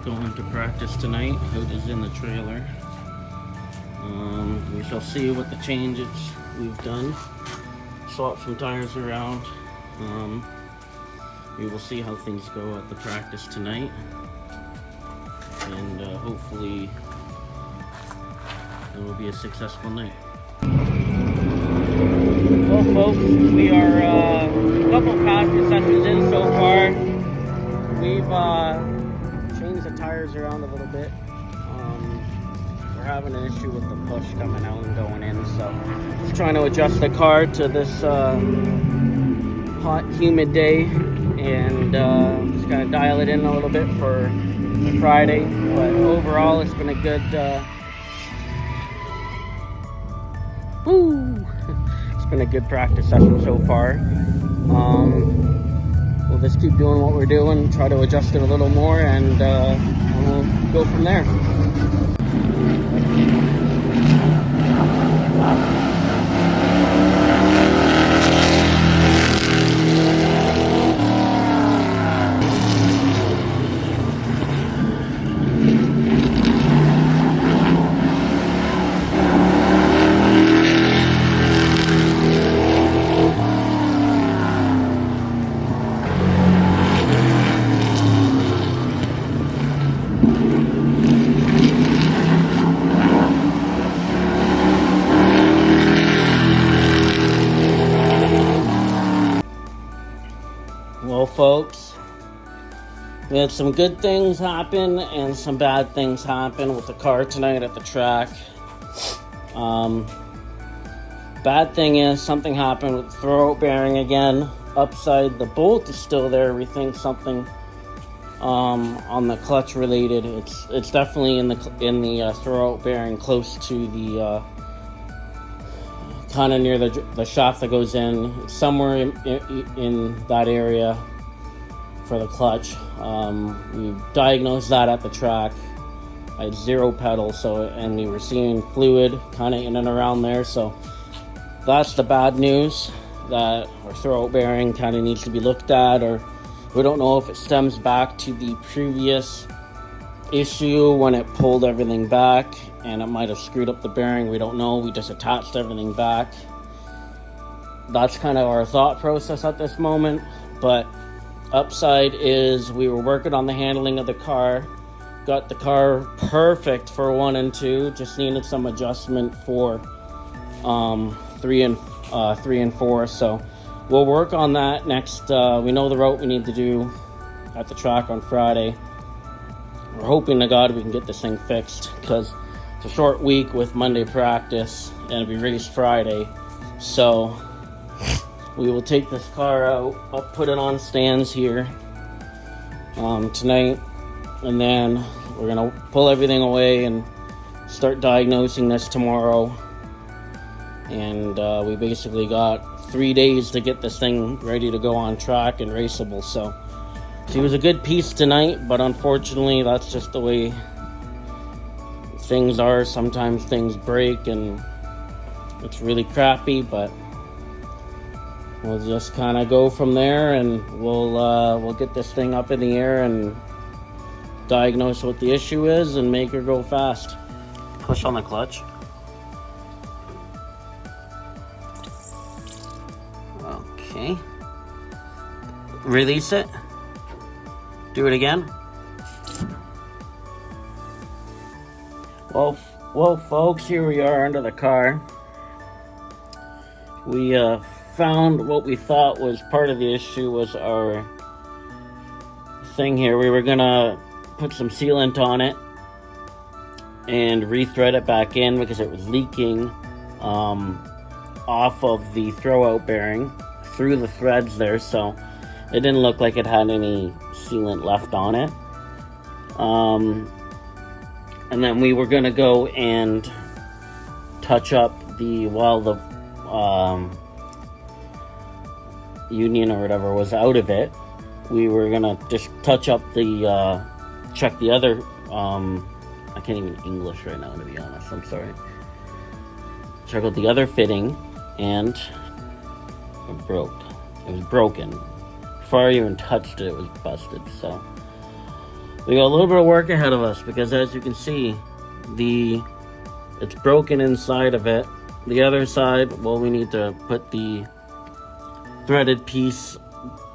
Going to practice tonight. Hood is in the trailer. We shall see what the changes we've done. Swap some tires around. We will see how things go at the practice tonight, and hopefully it will be a successful night. Well, folks, we are a couple practice sessions in so far. We've changed the tires around a little bit. We're having an issue with the push coming out and going in, so just trying to adjust the car to this hot, humid day, and just kind of dial it in a little bit for Friday. But overall, it's been a good it's been a good practice session so far. We'll just keep doing what we're doing, try to adjust it a little more, and we'll go from there. Well, folks, we had some good things happen and some bad things happen with the car tonight at the track. Bad thing is something happened with the throwout bearing again. Upside, the bolt is still there. We think something on the clutch related. It's definitely in the throwout bearing, close to the kind of near the shaft that goes in, somewhere in that area for the clutch. We diagnosed that at the track. I had 0 pedal, and we were seeing fluid kind of in and around there, so that's the bad news, that our throwout bearing kind of needs to be looked at, or we don't know if it stems back to the previous issue when it pulled everything back and it might have screwed up the bearing. We don't know. We just attached everything back. That's kind of our thought process at this moment. But upside is we were working on the handling of the car, got the car perfect for 1 and 2, just needed some adjustment for 3 and 4. So we'll work on that next. We know the route we need to do at the track on Friday. We're hoping to God we can get this thing fixed, because it's a short week with Monday practice and we race Friday. So we will take this car out, I'll put it on stands here tonight, and then we're gonna pull everything away and start diagnosing this tomorrow. And we basically got 3 days to get this thing ready to go on track and raceable. So she was a good piece tonight, but unfortunately that's just the way things are. Sometimes things break and it's really crappy, but we'll just kind of go from there, and we'll get this thing up in the air and diagnose what the issue is and make her go fast. Push on the clutch. Okay. Release it. Do it again. Well, folks, here we are under the car. We found what we thought was part of the issue was our thing here. We were gonna put some sealant on it and re-thread it back in because it was leaking off of the throwout bearing through the threads there, so it didn't look like it had any sealant left on it. And then we were going to go and touch up while the union or whatever was out of it, we were going to just touch up check the other, I can't even English right now, to be honest, I'm sorry. Check out the other fitting, and it broke. It was broken. Before I even touched it, it was busted. So We got a little bit of work ahead of us because, as you can see, it's broken inside of it. The other side, well, we need to put the threaded piece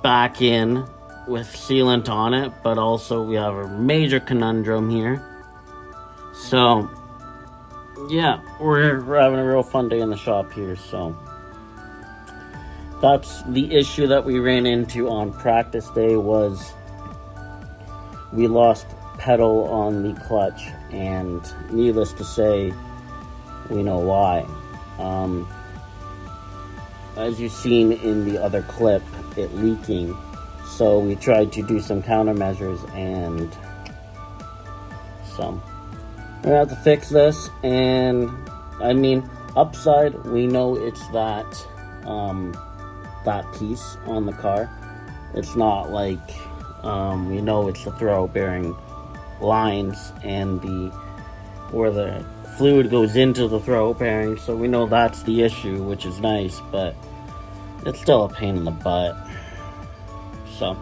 back in with sealant on it, but also we have a major conundrum here. So yeah, we're having a real fun day in the shop here. So that's the issue that we ran into on practice day, was we lost pedal on the clutch, and needless to say, we know why. As you've seen in the other clip, it leaking. So we tried to do some countermeasures, and so we're gonna have to fix this. And I mean, upside, we know it's that piece on the car. It's not like we know it's the throw bearing lines and where the fluid goes into the throw bearing, so we know that's the issue, which is nice, but it's still a pain in the butt. So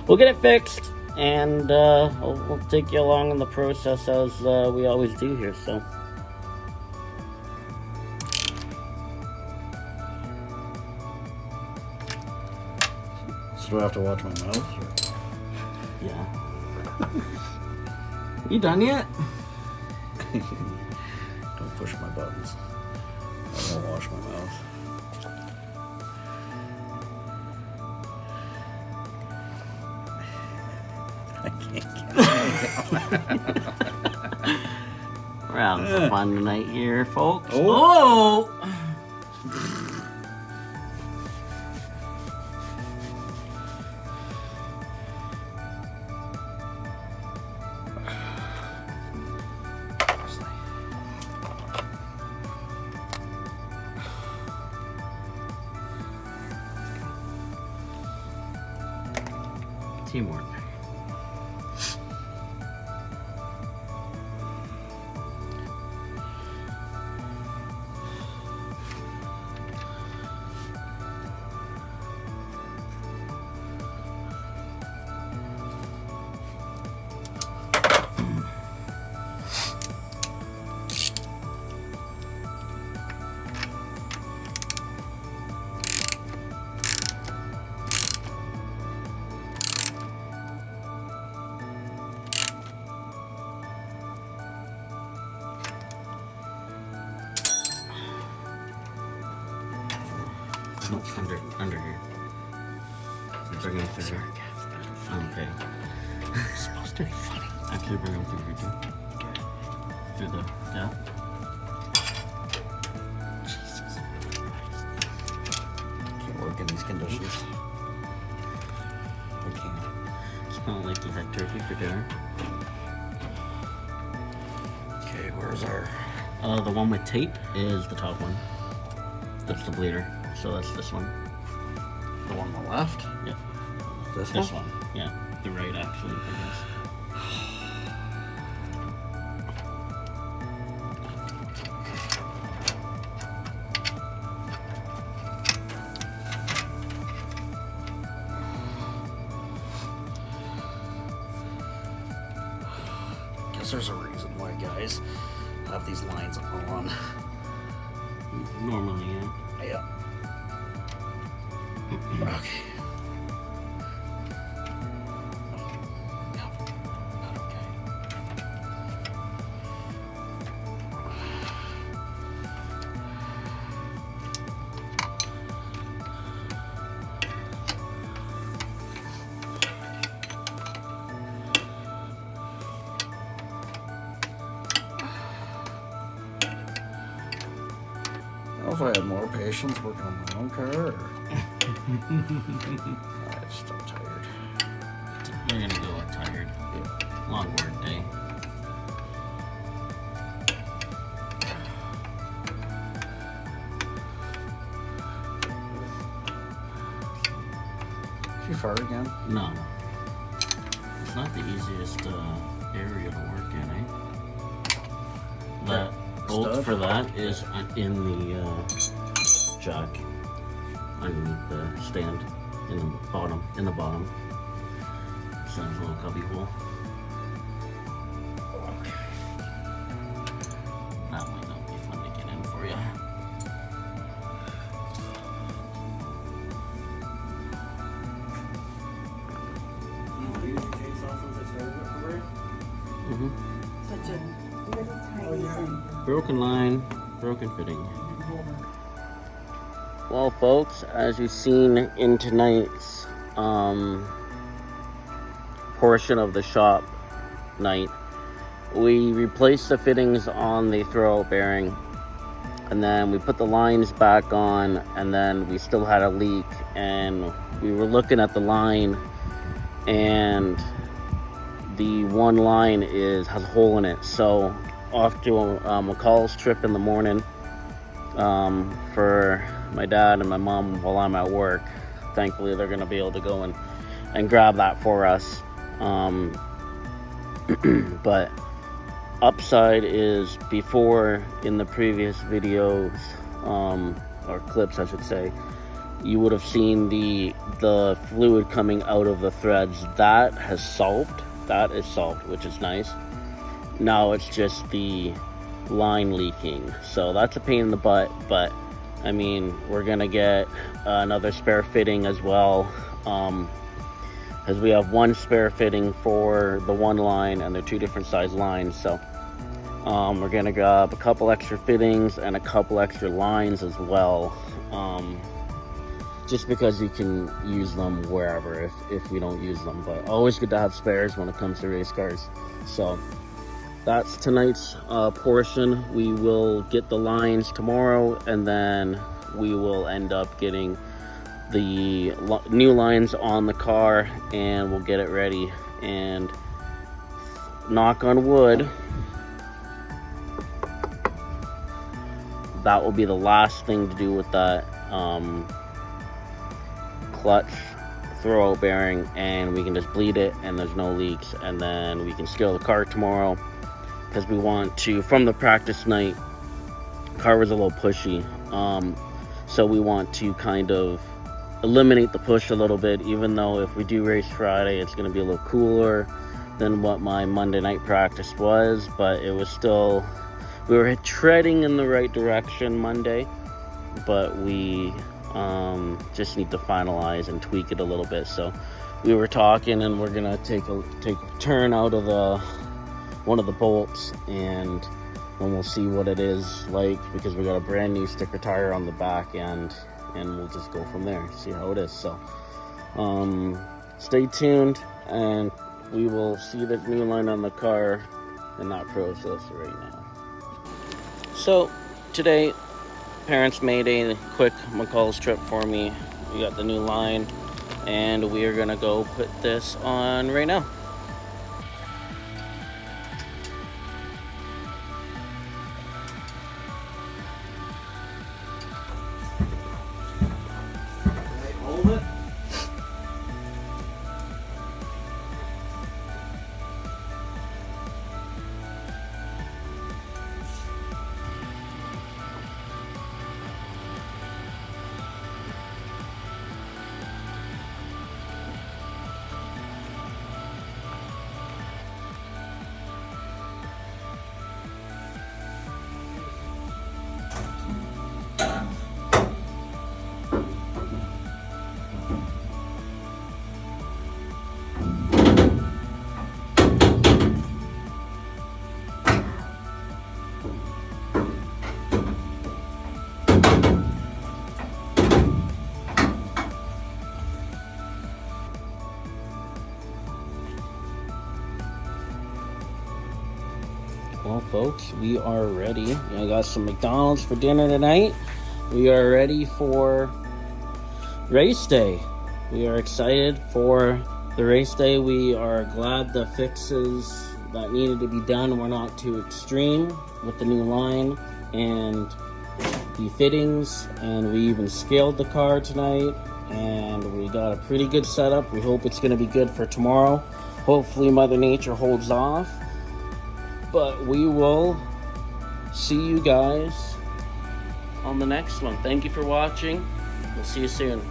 we'll get it fixed, and we'll take you along in the process as we always do here. So do I have to watch my mouth? Or? Yeah. You done yet? Don't push my buttons. I won't wash my mouth. I can't get it. We're having some fun tonight here, folks. Oh! Teamwork. No, under here. Bring them through here. Okay. It's supposed to be funny. Actually, bring them through here too. Through the gap. Jesus Christ. Can't work in these conditions. I can't. Smell like you had turkey for dinner. Okay, where's our... The one with tape is the top one. That's the bleeder. So that's this one. The one on the left? Yeah. This one? Yeah. The right, actually, for this. Guess there's a reason why guys have these lines on. Normally, yeah. Yeah. Okay. Yeah. Not okay. I don't know if I had more patience working on my own car, or... I'm tired. You're gonna go out tired. Yeah. Long work day. Did you fart again? No. It's not the easiest area to work in, eh? That bolt for that is in the jack. Underneath the stand, in the bottom. So there's a little cubby hole. Broken line, broken fitting. Well, folks, as you've seen in tonight's portion of the shop night, we replaced the fittings on the throwout bearing, and then we put the lines back on, and then we still had a leak, and we were looking at the line, and the one line has a hole in it. So off to a McCall's trip in the morning for my dad and my mom while I'm at work. Thankfully, they're going to be able to go and grab that for us. But upside is, before in the previous videos, or clips I should say, you would have seen the fluid coming out of the threads. That has solved. That is solved, which is nice. Now it's just the line leaking. So that's a pain in the butt, but I mean, we're gonna get another spare fitting as well, because we have one spare fitting for the one line, and they're two different size lines. So we're gonna grab a couple extra fittings and a couple extra lines as well, just because you can use them wherever if we don't use them. But always good to have spares when it comes to race cars. So that's tonight's portion. We will get the lines tomorrow, and then we will end up getting the new lines on the car, and we'll get it ready. And knock on wood, that will be the last thing to do with that clutch throwout bearing, and we can just bleed it and there's no leaks, and then we can scale the car tomorrow, because we want to, from the practice night, car was a little pushy, so we want to kind of eliminate the push a little bit, even though if we do race Friday, it's going to be a little cooler than what my Monday night practice was. But it was still, we were treading in the right direction Monday, but we just need to finalize and tweak it a little bit. So we were talking, and we're gonna take a turn out of one of the bolts, and then we'll see what it is like, because we got a brand new sticker tire on the back end, and we'll just go from there, see how it is. So stay tuned, and we will see the new line on the car in that process right now. So today, parents made a quick McCall's trip for me. We got the new line, and we are gonna go put this on right now. Hold it. Well, folks, we are ready. I got some McDonald's for dinner tonight. We are ready for race day. We are excited for the race day. We are glad the fixes that needed to be done were not too extreme with the new line and the fittings. And we even scaled the car tonight, and we got a pretty good setup. We hope it's going to be good for tomorrow. Hopefully Mother Nature holds off. But we will see you guys on the next one. Thank you for watching. We'll see you soon.